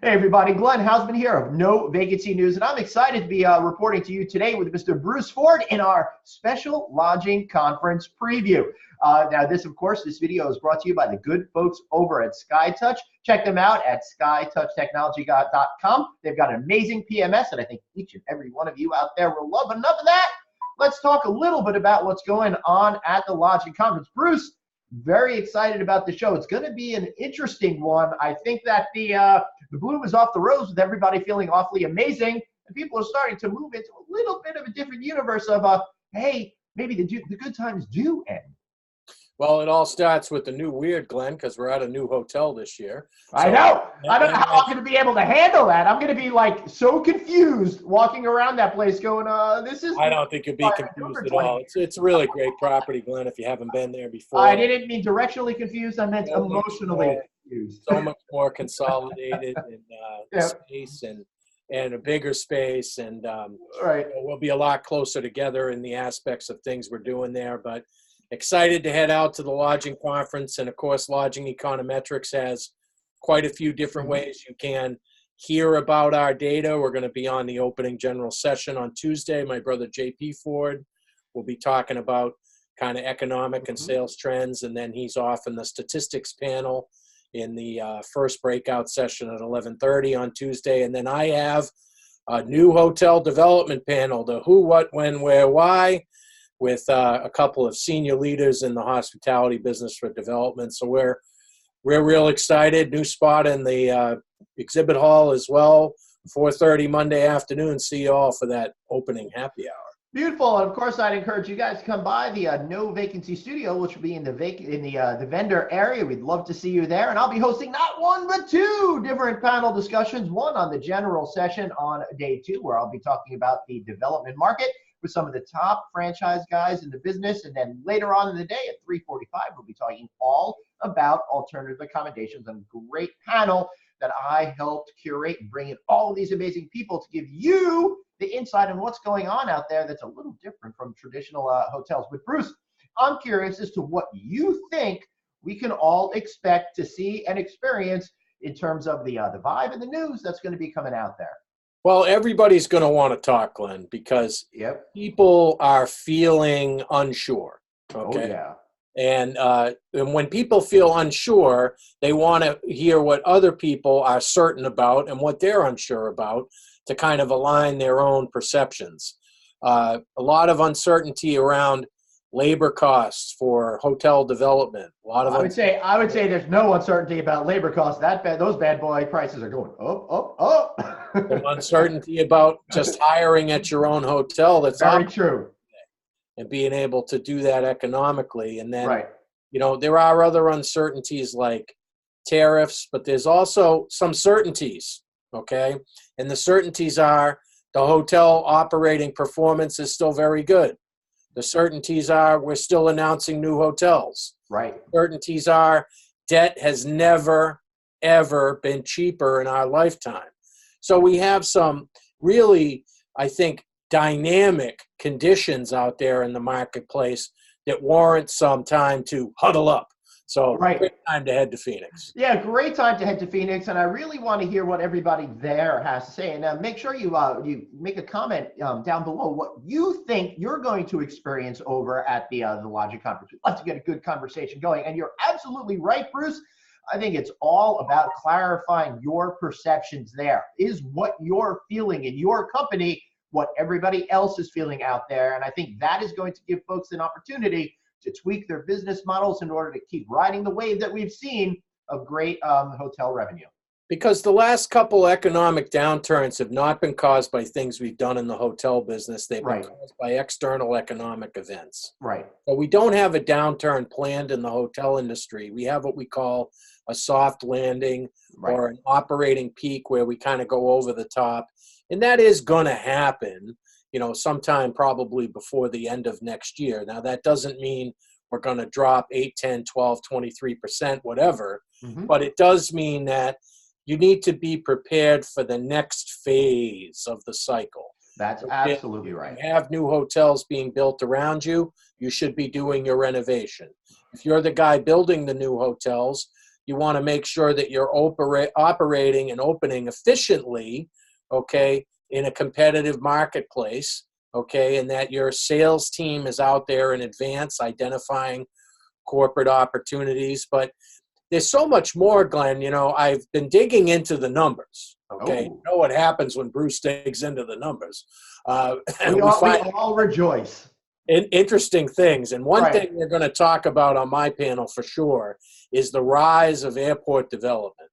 Hey everybody, Glenn Hausman here of No Vacancy News, and I'm excited to be reporting to you today with Mr. Bruce Ford in our special lodging conference preview. Now this video is brought to you by the good folks over at SkyTouch. Check them out at skytouchtechnology.com. They've got an amazing PMS, and I think each and every one of you out there will love. Enough of that. Let's talk a little bit about what's going on at the lodging conference. Bruce, very excited about the show. It's going to be an interesting one. I think that the bloom is off the rose with everybody feeling awfully amazing, and people are starting to move into a little bit of a different universe of, hey, maybe the good times do end. Well, it all starts with the new weird, Glenn, because we're at a new hotel this year. I know. I don't know how I'm going to be able to handle that. I'm going to be like so confused walking around that place going, this is... I don't think you'll be confused at all. It's a really great property, Glenn, if you haven't been there before. I didn't mean directionally confused. I meant emotionally confused. So much more consolidated in space and a bigger space. And right. We'll be a lot closer together in the aspects of things we're doing there. But excited to head out to the lodging conference. And of course, Lodging Econometrics has quite a few different ways you can hear about our data. We're going to be on the opening general session on Tuesday. My brother JP Ford will be talking about kind of economic and sales trends. And then he's off in the statistics panel in the first breakout session at 11:30 on Tuesday. And then I have a new hotel development panel, the who, what, when, where, why, with a couple of senior leaders in the hospitality business for development. So we're real excited. New spot in the exhibit hall as well, 4:30 Monday afternoon. See you all for that opening happy hour. Beautiful. And of course, I'd encourage you guys to come by the No Vacancy Studio, which will be in the vendor area. We'd love to see you there. And I'll be hosting not one, but two different panel discussions. One on the general session on day 2, where I'll be talking about the development market with some of the top franchise guys in the business. And then later on in the day at 3:45, we'll be talking all about alternative accommodations, a great panel that I helped curate and bring in all of these amazing people to give you the insight on what's going on out there that's a little different from traditional hotels. But Bruce, I'm curious as to what you think we can all expect to see and experience in terms of the vibe and the news that's going to be coming out there. Well, everybody's going to want to talk, Glenn, because people are feeling unsure. Okay. Oh, yeah. And when people feel unsure, they want to hear what other people are certain about and what they're unsure about to kind of align their own perceptions. A lot of uncertainty around labor costs for hotel development. A lot of I would say there's no uncertainty about labor costs. Those bad boy prices are going up. Uncertainty about just hiring at your own hotel. That's very true. And being able to do that economically. And then, there are other uncertainties like tariffs, but there's also some certainties, okay? And the certainties are the hotel operating performance is still very good. The certainties are we're still announcing new hotels. Right. Certainties are debt has never, ever been cheaper in our lifetime. So we have some really, I think, dynamic conditions out there in the marketplace that warrant some time to huddle up. So great time to head to Phoenix. Yeah, great time to head to Phoenix, and I really want to hear what everybody there has to say. And make sure you make a comment down below what you think you're going to experience over at the Lodging Conference. We'd love to get a good conversation going. And you're absolutely right, Bruce. I think it's all about clarifying your perceptions there. Is what you're feeling in your company what everybody else is feeling out there? And I think that is going to give folks an opportunity to tweak their business models in order to keep riding the wave that we've seen of great hotel revenue. Because the last couple economic downturns have not been caused by things we've done in the hotel business. They've been caused by external economic events. Right. But we don't have a downturn planned in the hotel industry. We have what we call a soft landing or an operating peak where we kind of go over the top. And that is going to happen, sometime probably before the end of next year. Now, that doesn't mean we're going to drop 8, 10, 12, 23%, whatever. But it does mean that you need to be prepared for the next phase of the cycle. That's absolutely right. If you have new hotels being built around you, you should be doing your renovation. If you're the guy building the new hotels, You want to make sure that you're operating and opening efficiently, okay, in a competitive marketplace, okay, and that your sales team is out there in advance identifying corporate opportunities. But there's so much more, Glenn. You know, I've been digging into the numbers, okay? You know what happens when Bruce digs into the numbers. We all rejoice. Interesting things. And one thing we're going to talk about on my panel for sure is the rise of airport development.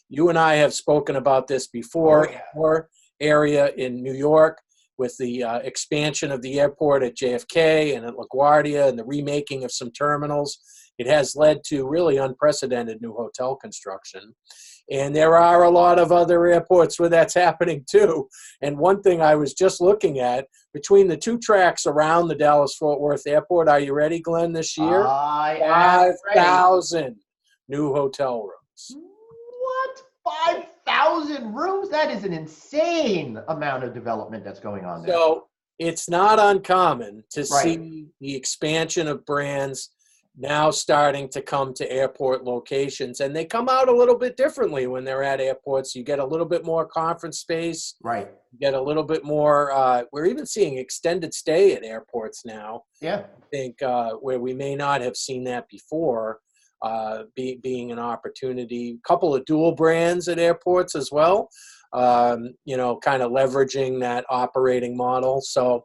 You and I have spoken about this before. Our area in New York with the expansion of the airport at JFK and at LaGuardia and the remaking of some terminals. It has led to really unprecedented new hotel construction. And there are a lot of other airports where that's happening too. And one thing I was just looking at, between the 2 tracks around the Dallas-Fort Worth Airport, are you ready, Glenn, this year? 5,000 new hotel rooms. What? 5,000 rooms? That is an insane amount of development that's going on there. So it's not uncommon to see the expansion of brands now starting to come to airport locations, and they come out a little bit differently when they're at airports. You get a little bit more conference space, you get a little bit more, we're even seeing extended stay at airports now. I think where we may not have seen that before, being an opportunity. A couple of dual brands at airports as well, you know, kind of leveraging that operating model. So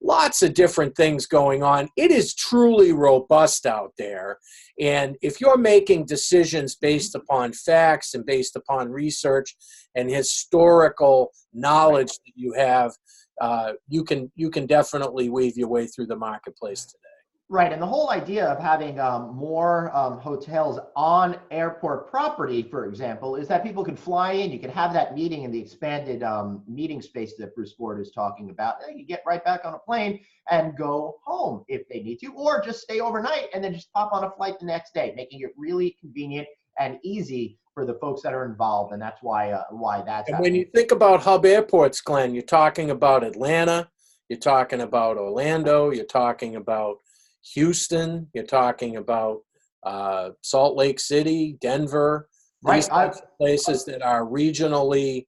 lots of different things going on. It is truly robust out there. And if you're making decisions based upon facts and based upon research and historical knowledge that you have, you can definitely weave your way through the marketplace today. Right, and the whole idea of having more hotels on airport property, for example, is that people can fly in, you can have that meeting in the expanded meeting space that Bruce Ford is talking about. You get right back on a plane and go home if they need to, or just stay overnight and then just pop on a flight the next day, making it really convenient and easy for the folks that are involved, and that's why that's and happening. When you think about hub airports, Glenn, you're talking about Atlanta, you're talking about Orlando, you're talking about Houston, you're talking about Salt Lake City, Denver, these types of places that are regionally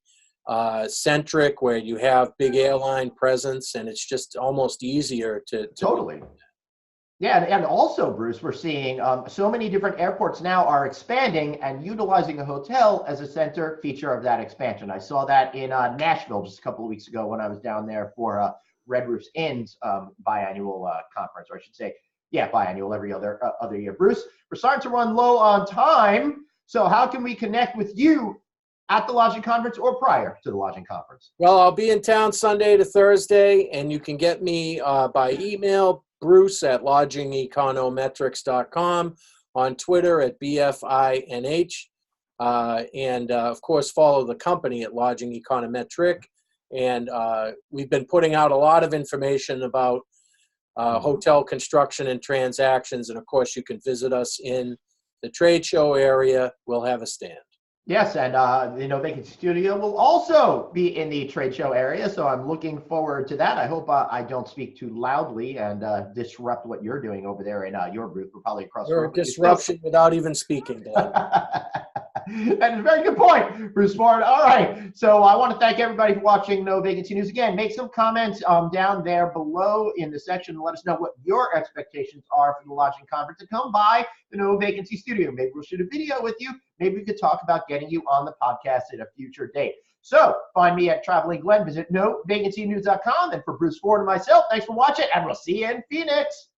centric, where you have big airline presence, and it's just almost easier to totally. Yeah, and also, Bruce, we're seeing so many different airports now are expanding and utilizing a hotel as a center feature of that expansion. I saw that in Nashville just a couple of weeks ago when I was down there for Red Roof's Inn's biannual conference, or I should say, biannual every other year. Bruce, we're starting to run low on time, so how can we connect with you at the lodging conference or prior to the lodging conference? Well, I'll be in town Sunday to Thursday, and you can get me by email, Bruce at lodgingeconometrics.com, on Twitter at BFINH, and of course follow the company at Lodging Econometric. And we've been putting out a lot of information about hotel construction and transactions. And of course, you can visit us in the trade show area. We'll have a stand. Yes, and the No Vacancy Studio will also be in the trade show area, so I'm looking forward to that. I hope I don't speak too loudly and disrupt what you're doing over there in your booth. We're probably across the room. You're a disruption without even speaking, Glenn. That is a very good point, Bruce Ford. All right, so I want to thank everybody for watching No Vacancy News. Again, make some comments down there below in the section and let us know what your expectations are for the lodging conference, and come by the No Vacancy Studio. Maybe we'll shoot a video with you. Maybe we could talk about getting you on the podcast at a future date. So find me at Traveling Glenn. Visit NoVacancyNews.com. And for Bruce Ford and myself, thanks for watching, and we'll see you in Phoenix.